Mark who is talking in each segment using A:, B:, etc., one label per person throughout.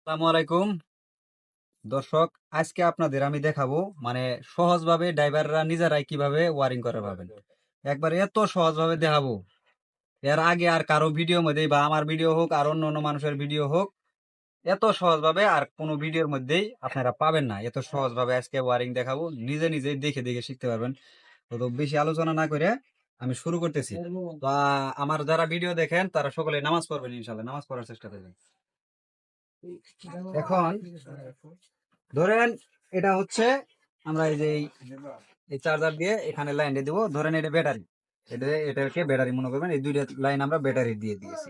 A: আসসালামু আলাইকুম দর্শক, আজকে আপনাদের আমি দেখাবো মানে সহজভাবে ড্রাইভাররা নিজেরাই কিভাবে ওয়ারিং করে পাবেন। একবার এত সহজভাবে দেখাবো, এর আগে আর কারো ভিডিও মধ্যে বা আমার ভিডিও হোক আর অন্য অন্য মানুষের ভিডিও হোক, এত সহজভাবে আর কোনো ভিডিওর মধ্যেই আপনারা পাবেন না। এত সহজভাবে আজকে ওয়ারিং দেখাবো, নিজে নিজেই দেখে দেখে শিখতে পারবেন। তো বেশি আলোচনা না করে আমি শুরু করতেছি। তো আমার যারা ভিডিও দেখেন তারা সকলে নামাজ পড়বেন, ইনশাল্লাহ নামাজ পড়ার চেষ্টা করবেন। এখন ধরেন এটা হচ্ছে আমরা এই চার্জার দিয়ে এখানে লাইন দিয়ে দিব। ধরেন এটা ব্যাটারি, এটাকে ব্যাটারি মনে করবেন। এই দুইটা লাইন আমরা ব্যাটারি দিয়ে দিয়েছি।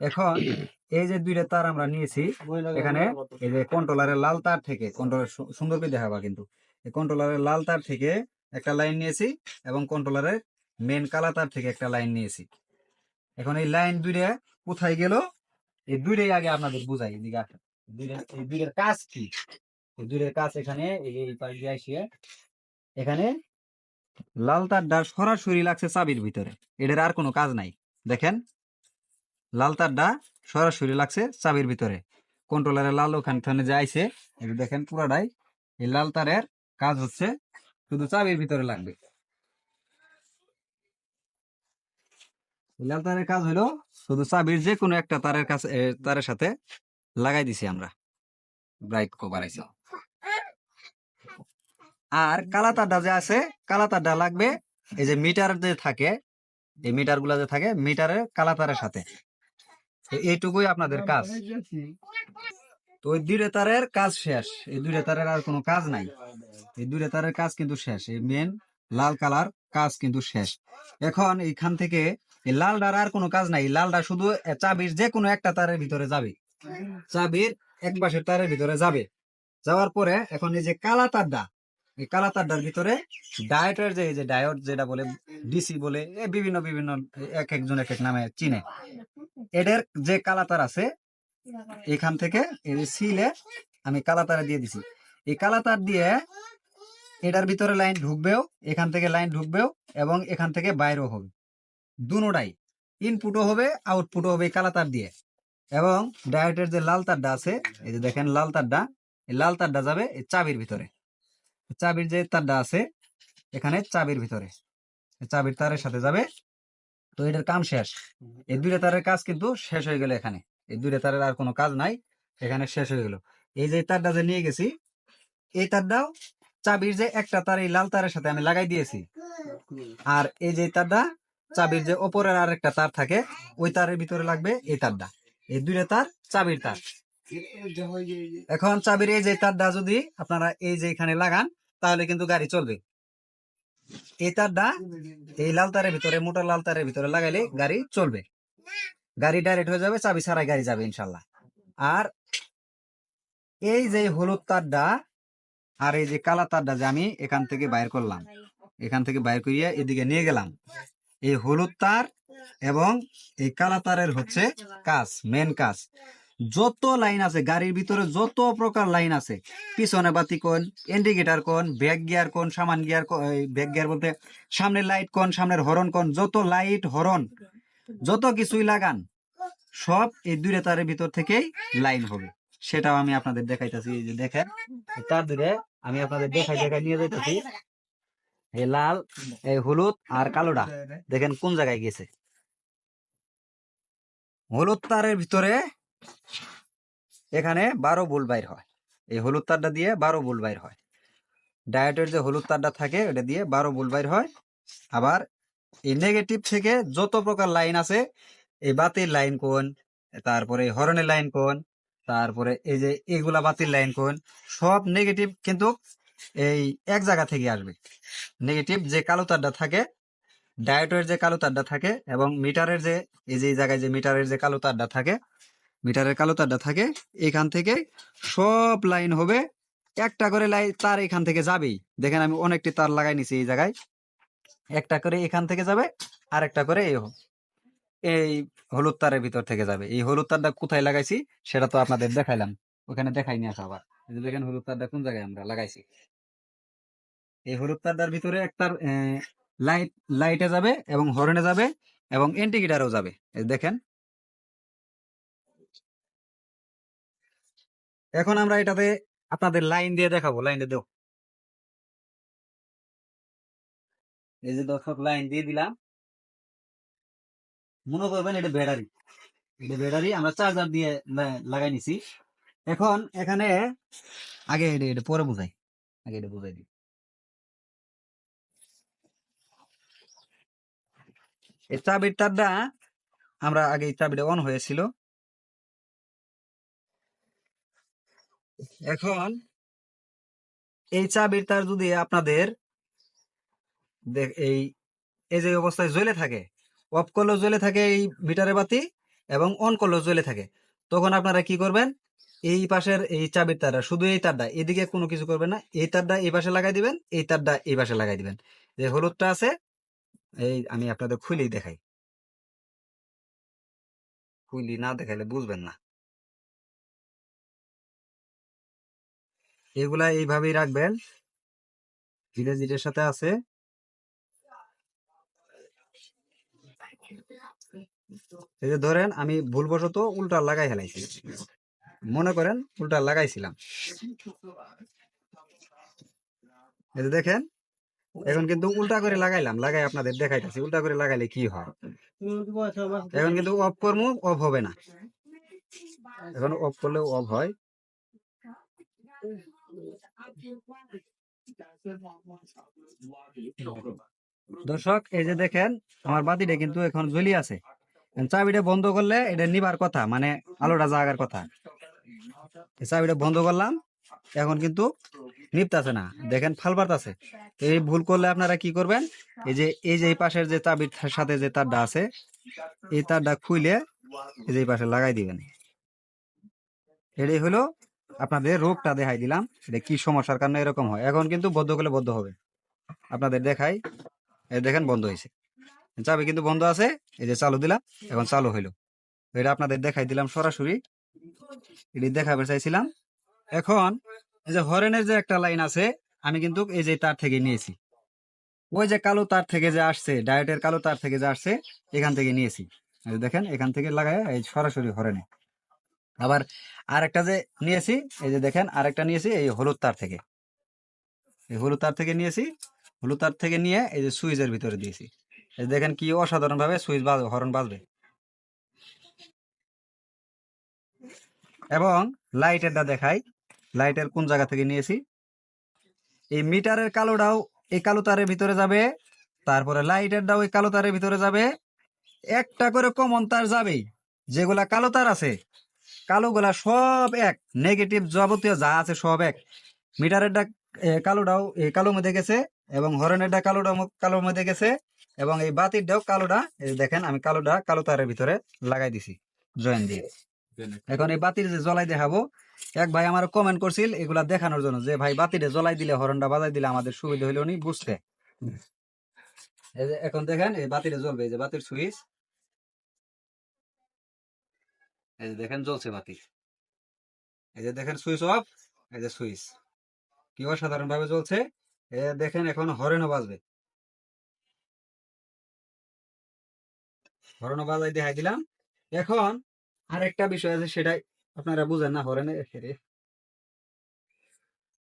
A: এখন এই যে দুইটা তার আমরা নিয়েছি, এখানে এই যে কন্ট্রোলারের লাল তার থেকে, কন্ট্রোলার সুন্দর করে দেখাবা কিন্তু, এই কন্ট্রোলারের লাল তার থেকে একটা লাইন নিয়েছি এবং কন্ট্রোলারের মেন কালা তার থেকে একটা লাইন নিয়েছি। এখন এই লাইন দুইটা কোথায় গেল, এই দুইটাই আগে আপনাদের বুঝাই। এদিকে আসেন, এই দুইটার কাজ কি। এই দুইটার কাজ এখানে এই পাশ দিয়ে আসিয়ে এখানে লাল তারটা সরাসরি লাগছে চাবির ভিতরে, এটার আর কোনো কাজ নাই। দেখেন, লাল তারটা সরাসরি লাগছে চাবির ভিতরে। কন্ট্রোলারের লাল ওখানে যে আইছে, এটা দেখেন পুরাটাই এই লাল তারের কাজ হচ্ছে শুধু চাবির ভিতরে লাগবে। এই লাল তারের কাজ হলো শুধু চাবির যে কোনো একটা তারের কাছে তারের সাথে লাগাই দিছি আমরা, ব্রাইট কভার আইছে। আর কালা তারটা যে আছে, কালা তারটা লাগবে এই যে মিটার যে থাকে, এই মিটার গুলা যে থাকে মিটারের কালা তারের সাথে। এইটুকুই আপনাদের কাজ। তো ওই দুইটা তারের কাজ শেষ, এই দুইটা তারের আর কোনো কাজ নাই। এই দুইটা তারের কাজ কিন্তু শেষ, এই মেন লাল কালার কাজ কিন্তু শেষ। এখন এইখান থেকে এই লালটার আর কোনো কাজ নাই। লালটা শুধু চাবির যে কোনো একটা তারের ভিতরে যাবে, চাবির এক পাশের তারের ভিতরে যাবে। যাওয়ার পরে এখন এই যে কালা তারটা, এই কালা তারটার ভিতরে ডায়োডের যে এই যে ডায়োড যেটা বলে, ডিসি বলে, বিভিন্ন বিভিন্ন এক একজন এক এক নামে চিনে। এদের যে কালা তার আছে, এখান থেকে এই সিলে আমি কালা তারে দিয়ে দিছি। এই কালা তার দিয়ে এটার ভিতরে লাইন ঢুকবেও, এখান থেকে লাইন ঢুকবেও এবং এখান থেকে বাইরেও হবে। দুটোটাই ইনপুটও হবে আউটপুটও হবে এই কালা তার দিয়ে। এবং ডায়োডের যে লাল তারটা আছে, এই যে দেখেন লাল তারটা, এই লাল তারটা যাবে এই চাবির ভিতরে। চাবির যে তারটা আছে এখানে চাবির ভিতরে, চাবির তারের সাথে যাবে। তো এটার কাম শেষ। এই দুইটা তারের কাজ কিন্তু শেষ হয়ে গেল এখানে। এই দুইটা তারের আর কোনো কাজ নাই, এখানে শেষ হয়ে গেল। এই যে তারটা যে নিয়ে গেছি, এই তারটাও চাবির যে একটা তার এই লাল তারের সাথে আমি লাগাই দিয়েছি। আর এই যে তারটা চাবির যে ওপরের আর একটা তার থাকে, ওই তারের ভিতরে লাগবে এই তারটা। এই দুইটা তার চাবির তার। এখন চাবির এই যে তারটা যদি আপনারা এই যে এখানে লাগান, তাহলে কিন্তু গাড়ি চলবে। এই তারটা এই লাল তারের ভিতরে, মোটা লাল তারের ভিতরে লাগাইলে গাড়ি চলবে, গাড়ি ডাইরেক্ট হয়ে যাবে, চাবি ছাড়াই গাড়ি যাবে ইনশাল্লাহ। আর এই যে হলুদ তারটা আর এই যে কালা তারটা যে আমি এখান থেকে বাইর করলাম, এখান থেকে বাইর করিয়া এদিকে নিয়ে গেলাম, এই হলুদ তার এবং এই কালা তারের হচ্ছে কাজ, মেন কাজ। যত লাইন আছে গাড়ির ভিতরে, যত প্রকার লাইন আছে, পিছনে বাতি কোন, ইন্ডিকেটর কোন, ব্যাক গিয়ার কোন, সামান গিয়ার, ব্যাক গিয়ার বলতে সামনের লাইট কোন, সামনের হরন কোন, যত লাইট হরন যত কিছুই লাগান সব এই দুইটা তারের ভিতর থেকেই লাইন হবে। সেটাও আমি আপনাদের দেখাইতেছি। এই যে দেখেন তার ধরে আমি আপনাদের দেখাই দেখাই নিয়ে যাইতেছি। এই লাল, এই হলুদ আর কালোটা দেখেন কোন জায়গায় গেছে। হলুদ তারের ভিতরে এখানে 12 ভোল্ট বাইর হয়, এই হলুদ তারটা দিয়ে 12 ভোল্ট বাইর হয়। ডায়োডের যে হলুদ তারটা থাকে ওটা দিয়ে 12 ভোল্ট বাইর হয়। আবার এই নেগেটিভ থেকে যত প্রকার লাইন আছে, এই বাতির লাইন কোন, তারপরে হরনের লাইন কোন, তারপরে এই যে এগুলা বাতির লাইন কোন, সব নেগেটিভ কিন্তু এই এক জায়গা থেকে আসবে। নেগেটিভ যে কালো তারটা থাকে, ডায়োডের যে কালো তারটা থাকে এবং মিটারের যে এই যে জায়গায় যে মিটারের যে কালো তারটা থাকে, মিটারের কালো তারটা থাকে, এখান থেকে সব লাইন হবে। একটা করে লাইন তার এখান থেকে যাবেই। দেখেন আমি অনেকটি তার লাগাই নিছি এই জায়গায়, একটা করে এখান থেকে যাবে আর একটা করে এই হলুদ তারের ভিতর থেকে যাবে। এই হলুদ তারটা কোথায় লাগাইছি সেটা তো আপনাদের দেখাইলাম, ওখানে দেখাই নিয়ে আসা। আবার এই যে দেখেন হলুদ তারটা কোন জায়গায় আমরা লাগাইছি। এই হলুদ তারটার ভিতরে একটা লাইট, লাইটে যাবে এবং হর্নে যাবে এবং ইন্ডিকেটারও যাবে। এই দেখেন এখন আমরা এটাতে আপনাদের লাইন দিয়ে দেখাবো, লাইন দিয়ে দেবো। এই যে দর্শক লাইন দিয়ে দিলাম, মনে করবেন এটা ব্যাটারি, এটা ব্যাটারি আমরা চার্জার দিয়ে লাগাই নিছি। এখন এখানে আগে এটা পরে বুঝাই, আগে এটা বুঝাই দিই। এই চাবির তারটা আমরা আগে এই চাবিটা অন হয়েছিল, এখন এই চাবির তার যদি আপনাদের এই এই যে অবস্থায় জ্বলে থাকে, অফ করলেও জ্বলে থাকে এই মিটারের বাতি এবং অন করলেও জ্বলে থাকে, তখন আপনারা কি করবেন, এই পাশের এই চাবির তারটা, শুধু এই তারটা, এদিকে কোনো কিছু করবেন না, এই তারটা এই পাশে লাগাই দিবেন, এই তারটা এই পাশে লাগাই দিবেন। যে হলুদটা আছে, এই আমি আপনাদের খুলেই দেখাই, খুলি না দেখাইলে বুঝবেন না। এগুলা এইভাবেই রাখবেন, ধীরে ধীরে সাথে আছে। এই যে ধরেন আমি ভুলবশত উল্টা লাগাই হেলাইছি, মনে করেন উল্টা লাগাইছিলাম, এই যে দেখেন এখন কিন্তু উল্টা করে লাগাইলাম, লাগাই আপনাদের দেখাইতেছি উল্টা করে লাগাইলে কি হয়। এখন কিন্তু অফ করবো, অফ হবে না, এখন অফ করলেও অফ হয়। দর্শক এই যে দেখেন আমার বাতিটা কিন্তু এখন জ্বলি আছে, চাবিটা বন্ধ করলে এটা নিবার কথা, মানে আলোটা জাগার কথা। এই চাবিটা বন্ধ করলাম, এখন কিন্তু নিপতাছে না, দেখেন ফালবাত আছে। এই ভুল করলে আপনারা কি করবেন, এই যে এই পাশের যে চাবির সাথে যে তারটা আছে, এই তারটা খুইলে এই যে এই পাশে লাগাই দিবেন। এটাই হলো আপনাদের রোগটা দেখাই দিলাম, এটা কি সমস্যার কারণে এরকম হয়। এখন কিন্তু বদ্ধ করলে বদ্ধ হবে, আপনাদের দেখাই, এই দেখেন বন্ধ হয়েছে, চাবি কিন্তু বন্ধ আছে, এই যে চালু দিলাম, এখন চালু হইলো। এটা আপনাদের দেখাই দিলাম সরাসরি, এটি দেখাবে চাইছিলাম। এখন এই যে হরেনের যে একটা লাইন আছে, আমি কিন্তু এই যে তার থেকে নিয়েছি, ওই যে কালো তার থেকে যে আসছে, ডায়োডের কালো তার থেকে যে আসছে, এখান থেকে নিয়েছি। এই যে দেখেন এখান থেকে লাগায় এই সরাসরি হরেনে। আবার আরেকটা যে নিয়েছি, এই যে দেখেন আরেকটা নিয়েছি এই হলুদ তার থেকে, এই হলুদ তার থেকে নিয়েছি, হলুদ তার থেকে নিয়ে এই যে সুইচের ভিতরে দিয়েছি। এই যে দেখেন কি অসাধারণ ভাবে সুইচ বাজবে, হরন বাজবে। এবং লাইটেরটা দেখাই, লাইটের কোন জায়গা থেকে নিয়েছি, এই মিটারের কালোটাও এই কালো তারের ভিতরে যাবে, তারপরে লাইটেরটাও ওই কালো তারের ভিতরে যাবে, একটা করে কমন তার যাবেই। যেগুলা কালো তার আছে, কালোগুলা সব এক, নেগেটিভ যাবতীয় যা আছে সব এক। মিটারেরটা কালোটাও এই কালো মধ্যে গেছে, এবং হরনেরটা কালোটা কালোর মধ্যে গেছে, এবং এই বাতিরটাও কালোটা, এই দেখেন আমি কালোটা কালো তারের ভিতরে লাগাই দিছি জয়েন দিয়ে। এখন এই বাতির যে জ্বলাই দেখাবো, এক ভাই আমার কমেন্ট করছিল এগুলা দেখানোর জন্য, যে ভাই বাতিটা জ্বলাই দিলে, হরনটা বাজাই দিলে আমাদের সুবিধা হইলো নি বুঝতে। এই যে এখন দেখেন এই বাতিটা জ্বলবে, এই যে বাতির সুইচ, এই যে দেখেন জ্বলছে বাতি, এই যে দেখেন সুইচ অফ, এই যে সুইচ কি অসাধারণ ভাবে জ্বলছে। দেখেন এখন হরেনও বাজবে, হরেনও বাজাই দেখাই দিলাম। এখন আরেকটা বিষয় আছে, সেটাই আপনারা বুঝেন না, হরেনে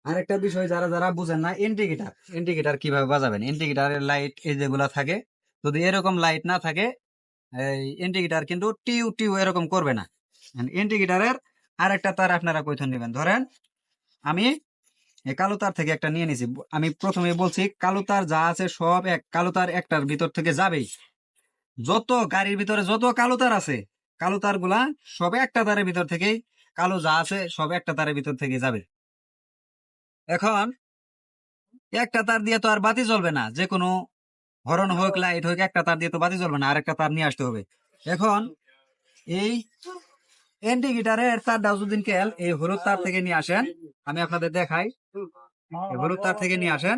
A: আরেকটা বিষয় যারা যারা বুঝেন না, ইন্ডিকেটার, ইন্ডিকেটার কিভাবে বাজাবেন। ইন্ডিকেটারের লাইট এই যেগুলা থাকে, যদি এরকম লাইট না থাকে, এই ইন্ডিকেটার কিন্তু টিউ টিউ এরকম করবে না। ইন্ডিকেটারের আরেকটা তার আপনারা কইথন নেবেন, ধরেন আমি এই কালো তার থেকে একটা নিয়ে নিছি, আমি প্রথমে বলছি কালো তার যা আছে সব এক, কালো তার একটার ভিতর থেকে যাবেই। যত গাড়ির ভিতরে যত কালো তার আছে, কালো তার গুলা সব একটা তারের ভিতর থেকেই, কালো যা আছে সব একটা তারের ভিতর থেকে যাবে। এখন একটা তার দিয়ে তো আর বাতি জ্বলবে না, যে কোনো হরন হোক লাইট হোক, একটা তার দিয়ে তো বাতি জ্বলবে না, আরেকটা তার নিয়ে আসতে হবে। এখন এই ইন্ডিকেটারের তারটা যদি কেল এই হলুদ তার থেকে নিয়ে আসেন, আমি আপনাদের দেখাই, এই হলুদ তার থেকে নিয়ে আসেন,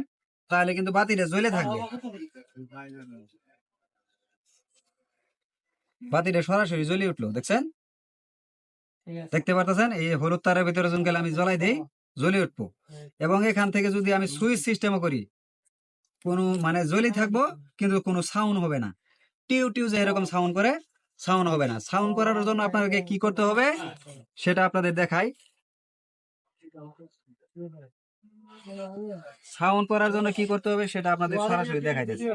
A: তাহলে কিন্তু বাতিটা জ্বলে থাকবে, বাতিটা সরাসরি জ্বলে উঠলো, দেখছেন, দেখতে পারতেছেন এই হলুদ তারের ভিতরে যখন আমি জ্বলাই দিই জ্বলে উঠবো। এবং এখান থেকে যদি আমি সুইচ সিস্টেম করি, কোনো মানে জ্বলি থাকবো কিন্তু কোনো সাউন্ড হবে না, টিউ টিউ যে এরকম সাউন্ড করে, সাউন্ড হবে না। সাউন্ড করার জন্য আপনাকে কি করতে হবে সেটা আপনাদের দেখাই। সাউন্ড করার জন্য কি করতে হবে সেটা আপনাদের সরাসরি দেখাই দিচ্ছি।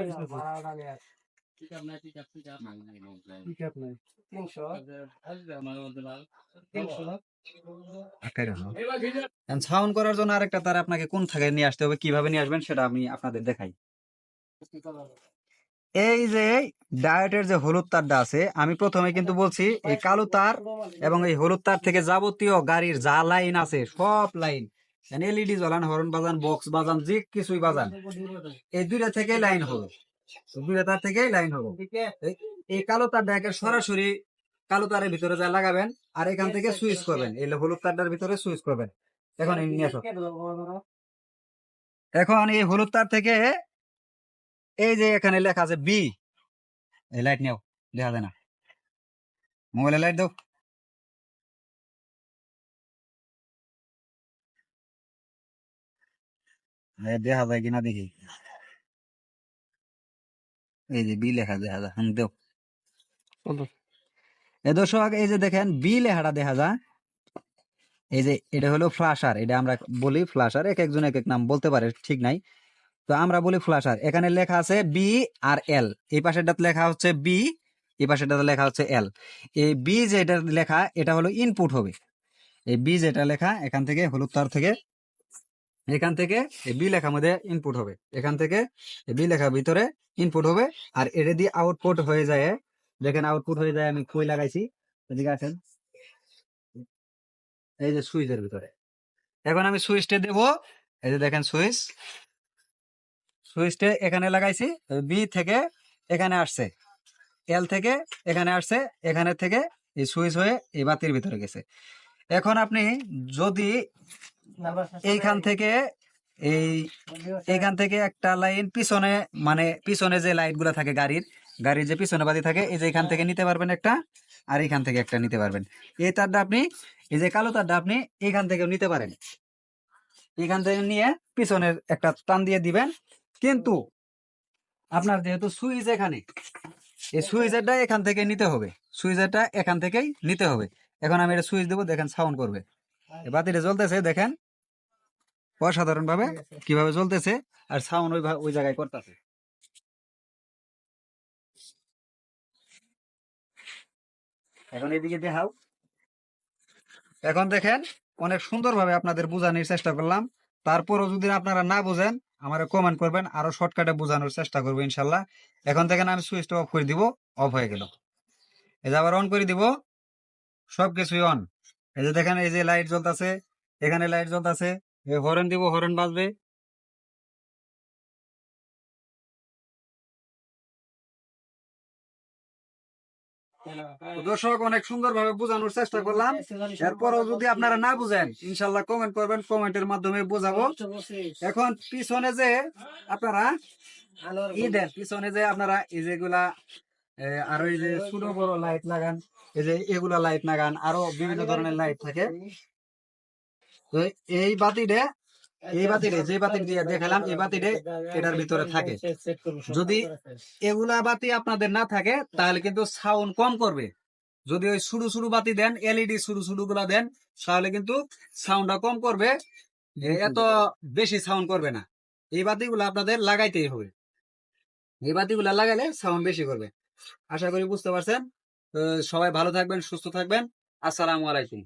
A: সাউন্ড করার জন্য আরেকটা তার আপনাকে কোন থেকে নিয়ে আসতে হবে, কিভাবে নিয়ে আসবেন সেটা আমি আপনাদের দেখাই। এই যে ডায়োডের যে হলুদ তারটা আছে, আমি প্রথমে কিন্তু বলছি এই কালো তার এবং এই হলুদ তার থেকে যাবতীয় গাড়ির যা লাইন আছে সব লাইন, এলইডি জ্বালান, হর্ন বাজান, বক্স বাজান, যে কিছুই বাজান, এই দুইটা থেকে লাইন হবে, দুইটা তার থেকে লাইন হবে। এই কালো তারটাকে সরাসরি কালো তারের ভিতরে যা লাগাবেন, আর এখান থেকে সুইচ করবেন, এই হলুদ তারটার ভিতরে সুইচ করবেন। এখন এই নিয়ে আসো। এখন এই হলুদ তার থেকে এই যে এখানে লেখা আছে বি, এই লাইট নিও, দেখা যায় না, মোবাইলে লাইট দাও। দেখা যায় কিনা দেখি, এই যে বি লেখা দেখা যায়, দেও। এই দর্শক, এই যে দেখেন বি লেখাটা দেখা যায়, এই যে এটা হলো ফ্লাশার, এটা আমরা বলি ফ্লাশার, এক একজন এক এক নাম বলতে পারে, ঠিক নাই, তো আমরা বলি ফ্লাশার। এখানে লেখা আছে বি আর এল, এই পাশেরটাতে লেখা হচ্ছে বি, এই পাশেরটাতে লেখা হচ্ছে এল। এই বি যেটা লেখা এটা হলো ইনপুট হবে, এই বি যেটা লেখা এখান থেকে হলুদ তার থেকে, এখান থেকে এই বি লেখার মধ্যে ইনপুট হবে, এখান থেকে এই বি লেখার ভিতরে ইনপুট হবে, আর এটা দিয়ে আউটপুট হয়ে যায়। দেখেন আউটপুট হয়ে যায়, আমি কই লাগাইছি, এদিকে আসেন, এই যে সুইচের ভিতরে। এখন আমি সুইচটা দেব, এই যে দেখেন সুইচ, সুইচটা এখানে লাগাইছি, বি থেকে এখানে আসছে, এল থেকে এখানে আসছে, এখানে থেকে এই সুইচ হয়ে এই বাতির ভিতরে গেছে। এখন আপনি যদি এইখান থেকে এই এখান থেকে একটা লাইন পিছনে, মানে পিছনে যে লাইট গুলা থাকে গাড়ির, গাড়ির যে পিছনে বাতি থাকে, এই যে এখান থেকে নিতে পারবেন একটা, আর এখান থেকে একটা নিতে পারবেন। এই তারটা আপনি, এই যে কালো তারটা আপনি এখান থেকেও নিতে পারেন, এখান থেকে নিয়ে পিছনের একটা টান দিয়ে দিবেন। কিন্তু আপনার যেহেতু সুইচ এখানে, এই সুইচেরটা এখান থেকে নিতে হবে, সুইচেরটা এখান থেকেই নিতে হবে। এখন আমি এটা সুইচ দেবো, দেখেন সাউন্ড করবে, বাতিটা জ্বলতেছে, দেখেন অসাধারণ ভাবে কিভাবে জ্বলতেছে, আর সাউন্ড ওই জায়গায় করতেছে। এখন এদিকে দেখাও। এখন দেখেন অনেক সুন্দরভাবে আপনাদের বোঝানোর চেষ্টা করলাম, তারপরও যদি আপনারা না বুঝেন আমারে কমেন্ট করবেন, আরো শর্টকাটে বোঝানোর চেষ্টা করবো ইনশাল্লাহ। এখন থেকে আমি সুইচটা অফ করে দিব, অফ হয়ে গেল, এই যে আবার অন করে দিব, সবকিছুই অন। এই যে দেখেন এই যে লাইট জ্বলতেছে, এখানে লাইট জ্বলতেছে, হরেন দিব, হরেন বাজবে। তো দর্শক, অনেক সুন্দরভাবে বোঝানোর চেষ্টা করলাম, এরপরও যদি আপনারা না বুঝেন ইনশাল্লাহ কমেন্ট করবেন, কমেন্টের মাধ্যমে বোঝাবো। এখন পিছনে যে আপনারা দেন, পিছনে যে আপনারা এই যেগুলা আরো এই যে ছোট বড় লাইট লাগান, এই যে এগুলা লাইট লাগান, আরো বিভিন্ন ধরনের লাইট থাকে। তো এই বাতিটা, এই বাতিটা যে বাতি দিয়ে দেখালাম, এই বাতিটা এটার ভিতরে থাকে। যদি এগুলা বাতি আপনাদের না থাকে তাহলে কিন্তু সাউন্ড কম করবে। যদি ওই শুরু শুরু বাতি দেন, এলইডি শুরু শুরু গুলা দেন, তাহলে কিন্তু সাউন্ডটা কম করবে, এত বেশি সাউন্ড করবে না। এই বাতিগুলো আপনাদের লাগাইতেই হবে, এই বাতিগুলা লাগাইলে সাউন্ড বেশি করবে। আশা করি বুঝতে পারছেন। তো সবাই ভালো থাকবেন, সুস্থ থাকবেন। আসসালামু আলাইকুম।